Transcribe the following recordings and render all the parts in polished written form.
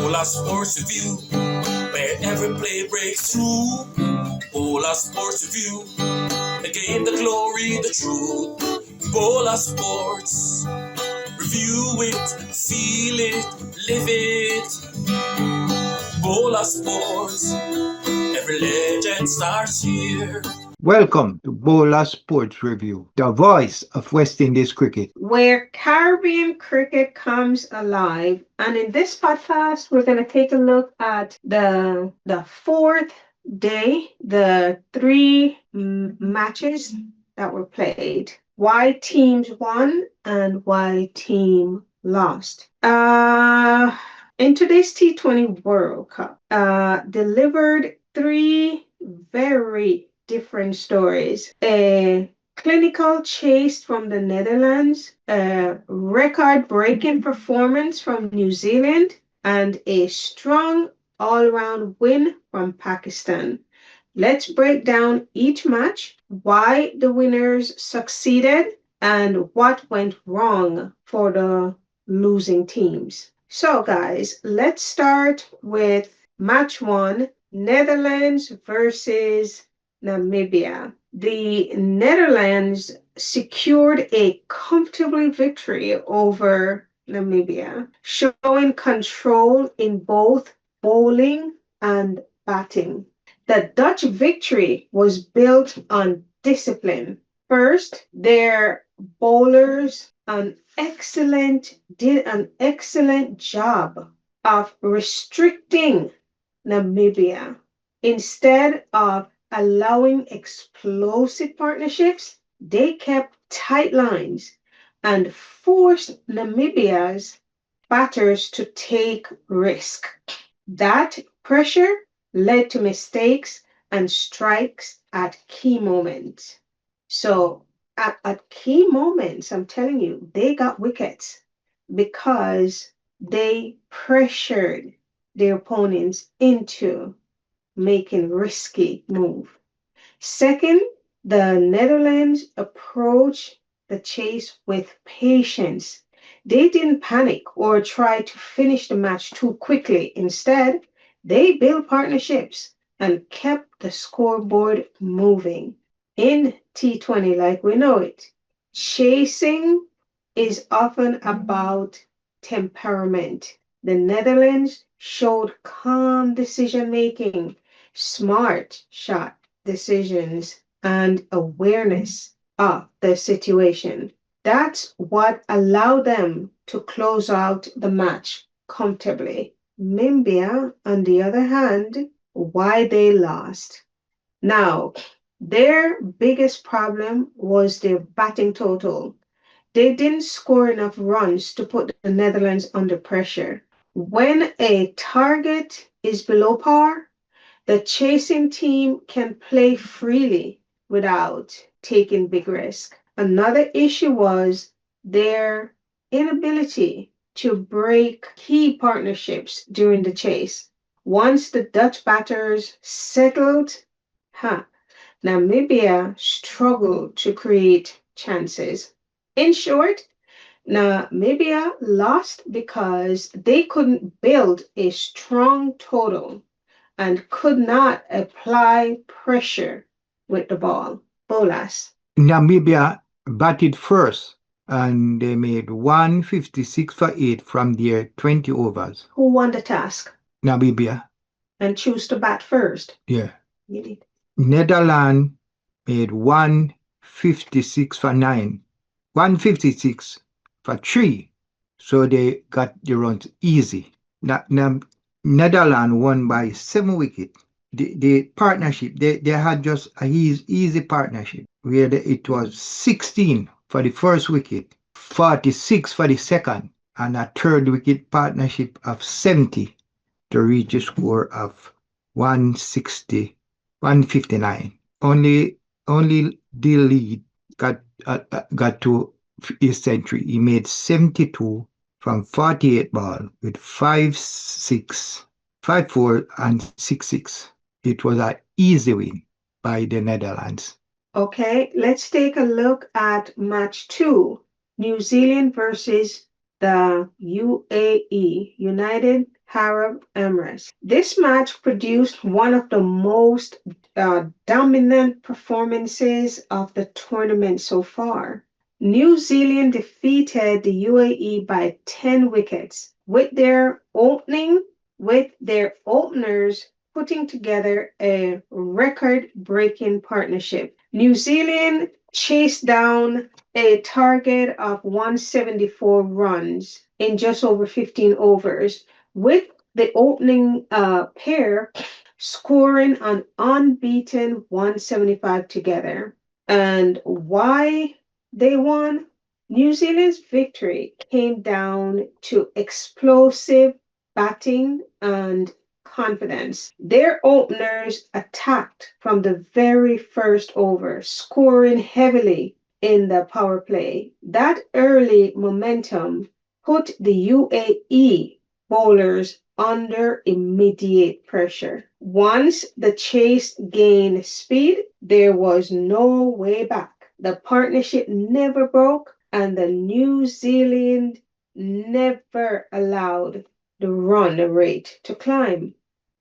BOLAS Sports Review, where every play breaks through. BOLAS Sports Review, the game, the glory, the truth. BOLAS Sports, review it, feel it, live it. BOLAS Sports, every legend starts here. Welcome to BOLAS Sports Review, the voice of West Indies cricket. Where Caribbean cricket comes alive. And in this podcast, we're going to take a look at the fourth day, the three matches that were played, why teams won and why team lost. In today's T20 World Cup, delivered three very different stories. A clinical chase from the Netherlands, a record-breaking performance from New Zealand, and a strong all-round win from Pakistan. Let's break down each match, why the winners succeeded, and what went wrong for the losing teams. So guys, let's start with match one, Netherlands versus Namibia. The Netherlands secured a comfortable victory over Namibia, showing control in both bowling and batting. The Dutch victory was built on discipline. First, their bowlers did an excellent job of restricting Namibia. Instead of allowing explosive partnerships, they kept tight lines and forced Namibia's batters to take risk. That pressure led to mistakes and strikes at key moments. So at key moments, I'm telling you, they got wickets because they pressured their opponents into making risky move. Second, the Netherlands approached the chase with patience. They didn't panic or try to finish the match too quickly. Instead, they built partnerships and kept the scoreboard moving. In T20, like we know it, chasing is often about temperament. The Netherlands showed calm decision making, smart shot decisions, and awareness of the situation. That's what allowed them to close out the match comfortably. Namibia, on the other hand, why they lost. Now, their biggest problem was their batting total. They didn't score enough runs to put the Netherlands under pressure. When a target is below par, the chasing team can play freely without taking big risk. Another issue was their inability to break key partnerships during the chase. Once the Dutch batters settled, Namibia struggled to create chances. In short, Namibia lost because they couldn't build a strong total and could not apply pressure with the ball. Bolas. Namibia batted first and they made 156 for 8 from their 20 overs. Who won the task Namibia, and chose to bat first? yeah. You did. Netherlands made 156 for 9, 156 for 3. So they got the runs easy. Netherlands won by 7 wickets. The partnership, they had just a easy partnership where it was 16 for the first wicket, 46 for the second, and a third wicket partnership of 70 to reach a score of 160, 159. Only the lead got to his century. He made 72 from 48 ball with 5-6, 5-4 and 6-6. It was an easy win by the Netherlands. Okay, let's take a look at match two, New Zealand versus the UAE, United Arab Emirates. This match produced one of the most dominant performances of the tournament so far. New Zealand defeated the UAE by 10 wickets with their openers putting together a record-breaking partnership. New Zealand chased down a target of 174 runs in just over 15 overs, with the opening pair scoring an unbeaten 175 together. And why they won? New Zealand's victory came down to explosive batting and confidence. Their openers attacked from the very first over, scoring heavily in the power play. That early momentum put the UAE bowlers under immediate pressure. Once the chase gained speed, there was no way back. The partnership never broke, and the New Zealand never allowed the run rate to climb.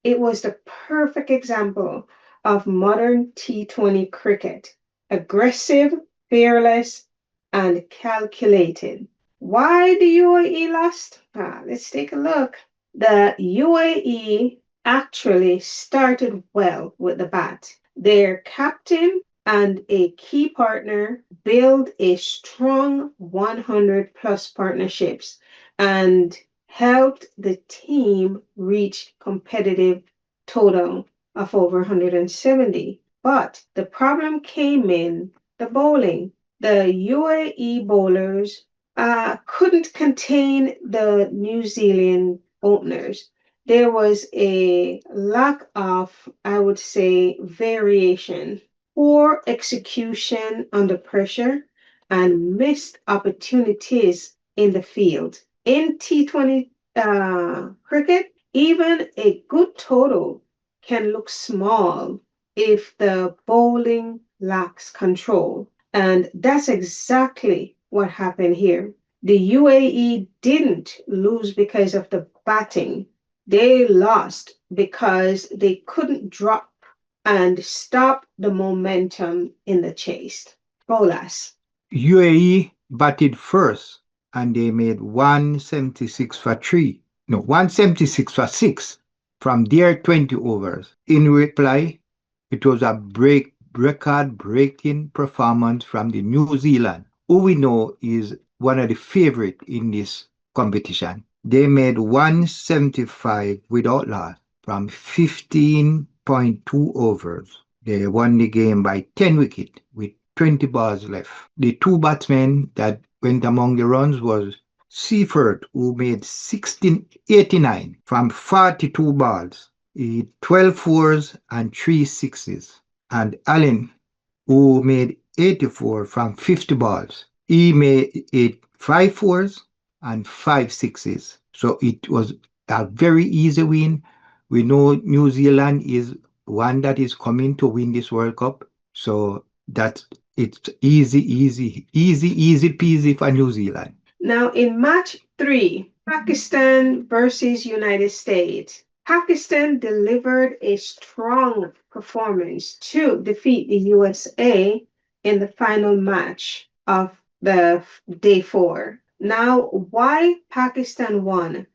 It was the perfect example of modern T20 cricket: aggressive, fearless, and calculated. Why the UAE lost? Let's take a look. The UAE actually started well with the bat. Their captain and a key partner built a strong 100 plus partnerships and helped the team reach competitive total of over 170. But the problem came in the bowling. The UAE bowlers couldn't contain the New Zealand openers. There was a lack of, I would say, variation, poor execution under pressure, and missed opportunities in the field. In T20 cricket, even a good total can look small if the bowling lacks control. And that's exactly what happened here. The UAE didn't lose because of the batting. They lost because they couldn't drop and stop the momentum in the chase. Bolas. UAE batted first and they made 176 for 3. No, 176 for 6 from their 20 overs. In reply, it was a record-breaking performance from the New Zealand, who we know is one of the favorites in this competition. They made 175 without loss from 15.2 overs. They won the game by 10 wickets with 20 balls left. The two batsmen that went among the runs was Seifert, who made 1689 from 42 balls. He hit 12 fours and 3 sixes. And Allen, who made 84 from 50 balls. He made 5 fours and 5 sixes. So it was a very easy win. We know New Zealand is one that is coming to win this World Cup. So that's it's easy peasy for New Zealand. Now, in match 3, Pakistan versus United States, Pakistan delivered a strong performance to defeat the USA in the final match of the day 4. Now, why Pakistan won?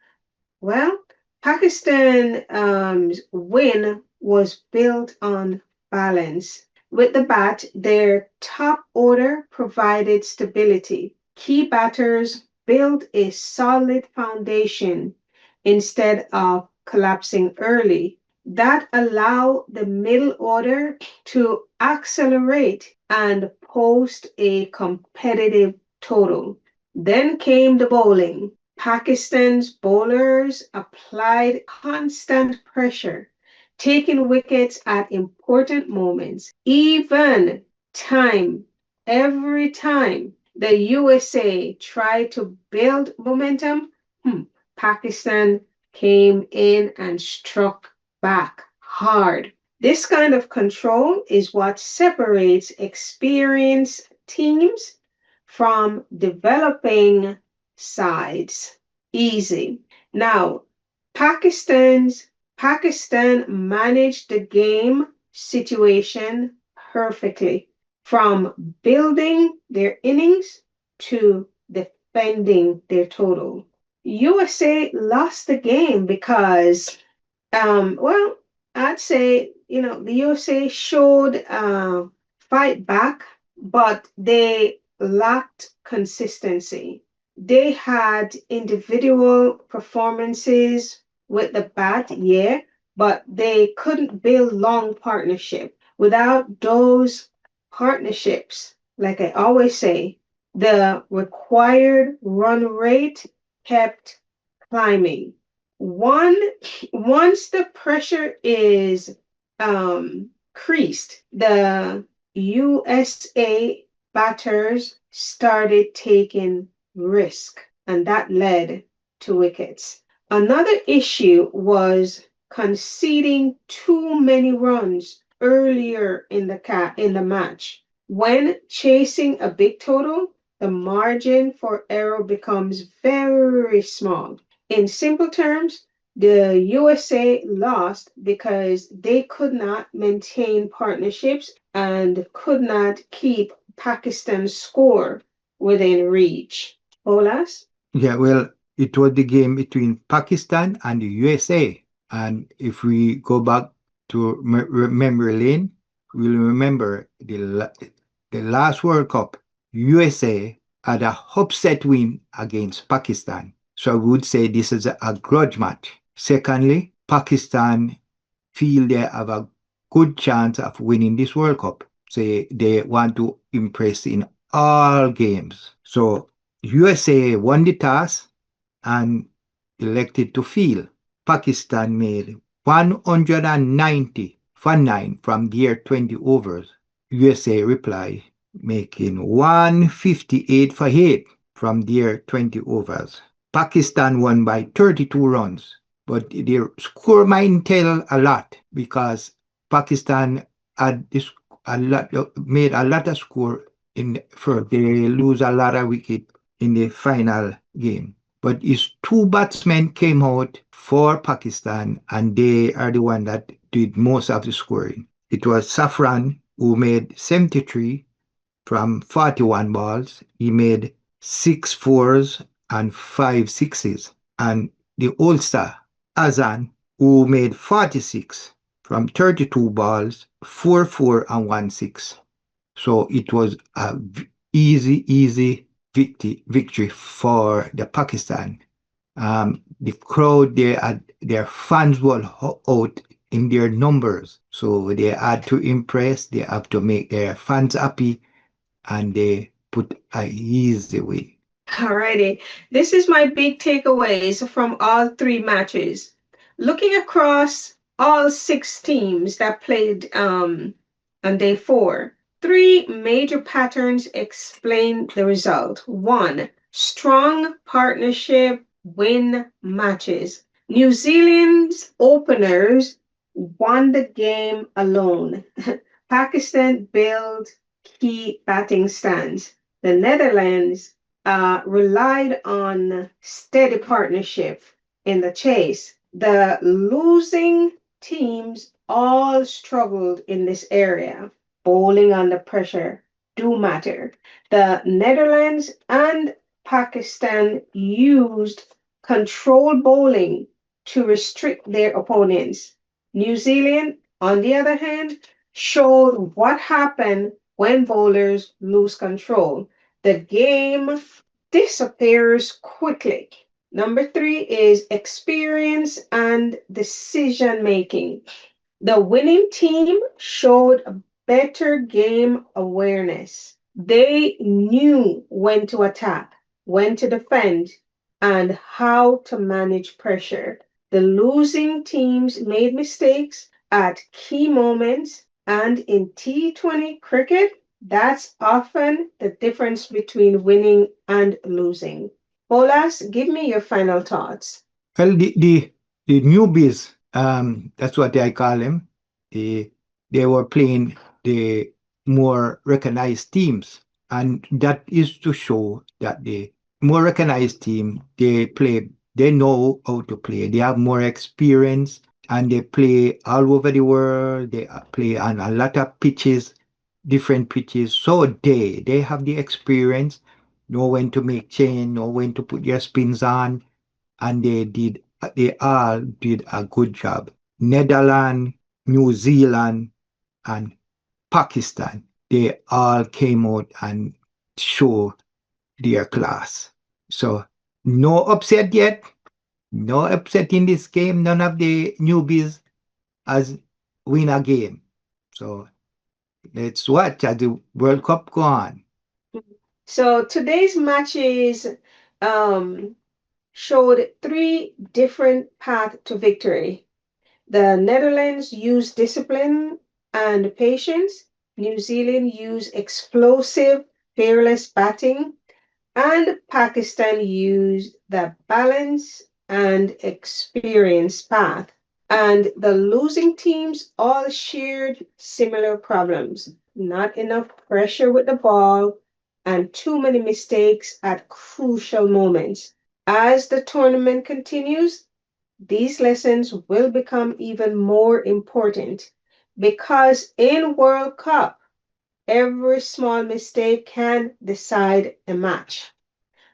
Well, Pakistan's win was built on balance. With the bat, their top order provided stability. Key batters built a solid foundation instead of collapsing early. That allowed the middle order to accelerate and post a competitive total. Then came the bowling. Pakistan's bowlers applied constant pressure, taking wickets at important moments. Every time the USA tried to build momentum, Pakistan came in and struck back hard. This kind of control is what separates experienced teams from developing sides. Easy. Now, Pakistan managed the game situation perfectly, from building their innings to defending their total. USA lost the game because well, I'd say, the USA showed fight back, but they lacked consistency. They had individual performances with the bat, yeah, but they couldn't build long partnership. Without those partnerships, like I always say, the required run rate kept climbing. One Once the pressure is increased, the USA batters started taking risk, and that led to wickets. Another issue was conceding too many runs earlier in the match. When chasing a big total, the margin for error becomes very small. In simple terms, the USA lost because they could not maintain partnerships and could not keep Pakistan's score within reach. Bolas? Yeah, well, it was the game between Pakistan and the USA. And if we go back to memory lane, we'll remember the last World Cup, USA had a upset win against Pakistan. So I would say this is a grudge match. Secondly, Pakistan feel they have a good chance of winning this World Cup. Say they want to impress in all games. So USA won the toss and elected to field. Pakistan made 190 for 9 from their 20 overs. USA replied, making 158 for 8 from their 20 overs. Pakistan won by 32 runs, but their score might tell a lot because Pakistan had this made a lot of score in first. They lose a lot of wicket in the final game. But his two batsmen came out for Pakistan, and they are the one that did most of the scoring. It was Safran who made 73 from 41 balls. He made 6 4s and 5 6s. And the old star, Azan, who made 46 from 32 balls, 4 4 and 1 6. So it was a easy victory for the Pakistan. The crowd, their fans were out in their numbers, so they had to impress. They have to make their fans happy, and they put a easy win. Alrighty. This is my big takeaways from all three matches. Looking across all six teams that played on day four, three major patterns explain the result. One, strong partnership win matches. New Zealand's openers won the game alone. Pakistan built key batting stands. The Netherlands relied on steady partnership in the chase. The losing teams all struggled in this area. Bowling under pressure do matter. The Netherlands and Pakistan used controlled bowling to restrict their opponents. New Zealand, on the other hand, showed what happened when bowlers lose control. The game disappears quickly. Number three is experience and decision making. The winning team showed a better game awareness. They knew when to attack, when to defend, and how to manage pressure. The losing teams made mistakes at key moments, and in T20 cricket, that's often the difference between winning and losing. Bolas, give me your final thoughts. Well, the newbies, that's what I call them. They they were playing the more recognized teams, and that is to show that the more recognized team. They play. They know how to play. They have more experience, and they play all over the world. They play on a lot of pitches, different pitches. So they have the experience, know when to make change, know when to put their spins on, and they all did a good job. Netherlands, New Zealand, and Pakistan, they all came out and show their class. So no upset yet, no upset in this game. None of the newbies has win a game. So let's watch as the World Cup go on. So today's matches um, showed three different paths to victory. The Netherlands used discipline and patience. New Zealand used explosive, fearless batting. And Pakistan used the balance and experience path. And the losing teams all shared similar problems: not enough pressure with the ball and too many mistakes at crucial moments. As the tournament continues, these lessons will become even more important because in World Cup, every small mistake can decide a match.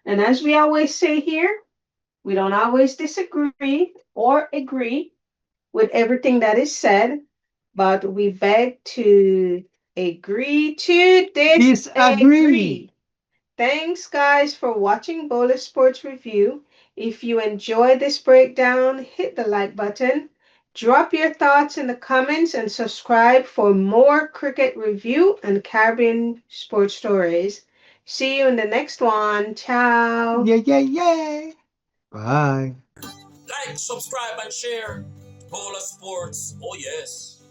And as we always say here, we don't always disagree or agree with everything that is said, but we beg to agree to Disagree. disagree. Thanks, guys, for watching BOLAS Sports Review. If you enjoyed this breakdown, hit the like button, drop your thoughts in the comments, and subscribe for more cricket review and Caribbean sports stories. See you in the next one. Ciao. Yeah, yeah, yeah. Bye. Like, subscribe, and share. Bola Sports. Oh, yes.